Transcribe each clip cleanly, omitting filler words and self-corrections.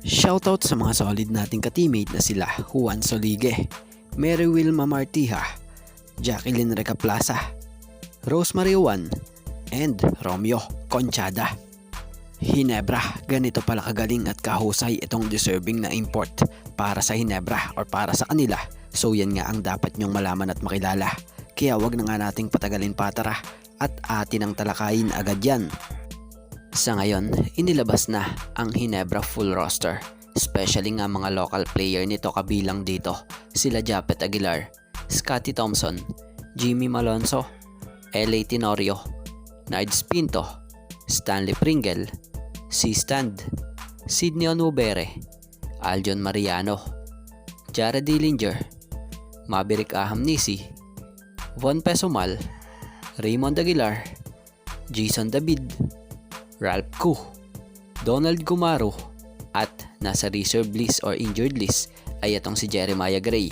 Shoutout sa mga solid nating ka-teammate na sila Juan Solige, Mary Wilma Martija, Jacqueline Recaplaza, Rosemary Juan, and Romeo Conchada. Hinebra, ganito pala kagaling at kahusay itong deserving na import para sa Hinebra or para sa kanila. So yan nga ang dapat nyong malaman at makilala. Kaya wag na nga nating patagalin patara at atin ang talakayin agad yan. Sa ngayon, inilabas na ang Hinebra full roster, especially nga mga local player nito kabilang dito sila Japet Aguilar, Scotty Thompson, Jimmy Malonzo, LA Tenorio, Nards Pinto, Stanley Pringle, C-Stand, Sidney Onubere, Aljon Mariano, Jared Dillinger, Maverick Ahamnisi, Von Pesumal, Raymond Aguilar, Jason David, Ralph Koo, Donald Gumaro, at nasa reserve list or injured list ay itong si Jeremiah Gray.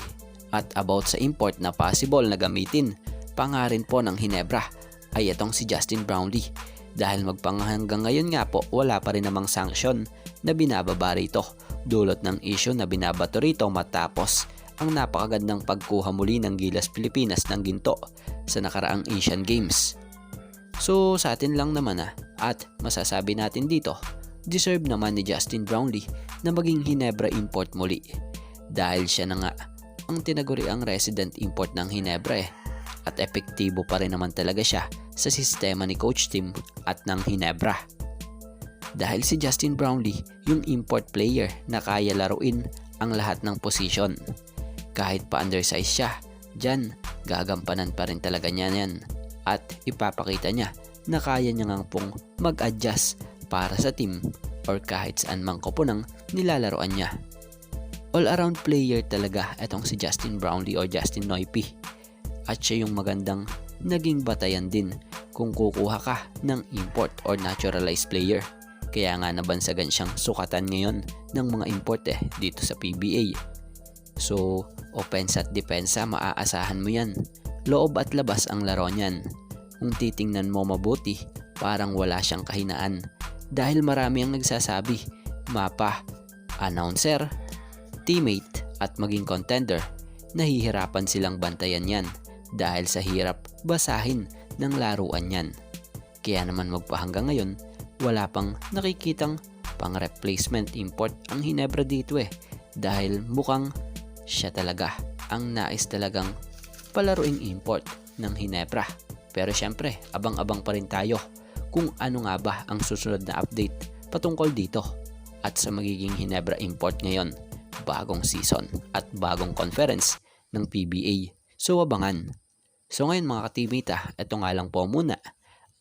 At about sa import na possible na gamitin pa nga rin po ng Hinebra ay itong si Justin Brownlee, dahil magpanghanggang ngayon nga po wala pa rin namang sanction na binababa rito dulot ng issue na binabato rito matapos ang napakagandang pagkuha muli ng Gilas Pilipinas ng ginto sa nakaraang Asian Games. So sa atin lang naman at masasabi natin dito, deserve naman ni Justin Brownlee na maging Hinebra import muli dahil siya na nga ang tinaguriang resident import ng Hinebra at epektibo pa rin naman talaga siya sa sistema ni Coach Tim at ng Hinebra. Dahil si Justin Brownlee yung import player na kaya laruin ang lahat ng posisyon. Kahit pa undersize siya, dyan gagampanan pa rin talaga niya yan at ipapakita niya na kaya niya ngang pong mag-adjust para sa team or kahit saan mang koponang nilalaroan niya. All-around player talaga itong si Justin Brownlee or Justin Noipy. At siya yung magandang naging batayan din kung kukuha ka ng import or naturalized player. Kaya nga nabansagan siyang sukatan ngayon ng mga import dito sa PBA. So, offense at depensa maaasahan mo yan. Loob at labas ang laro niyan. Kung titingnan mo mabuti, parang wala siyang kahinaan. Dahil marami ang nagsasabi, mapa, announcer, teammate at maging contender, nahihirapan silang bantayan yan dahil sa hirap basahin ng laruan yan. Kaya naman magpahanggang ngayon, wala pang nakikitang pang replacement import ang Hinebra dito dahil mukhang siya talaga ang nais talagang palaruing import ng Hinebra. Pero syempre, abang-abang pa rin tayo kung ano nga ba ang susunod na update patungkol dito at sa magiging Hinebra import ngayon, bagong season at bagong conference ng PBA. So abangan. So ngayon mga ka-teammate, ito nga lang po muna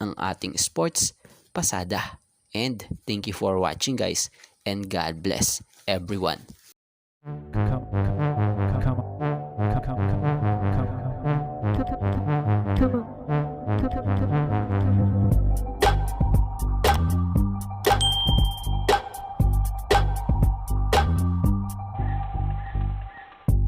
ang ating sports pasada. And thank you for watching guys, and God bless everyone.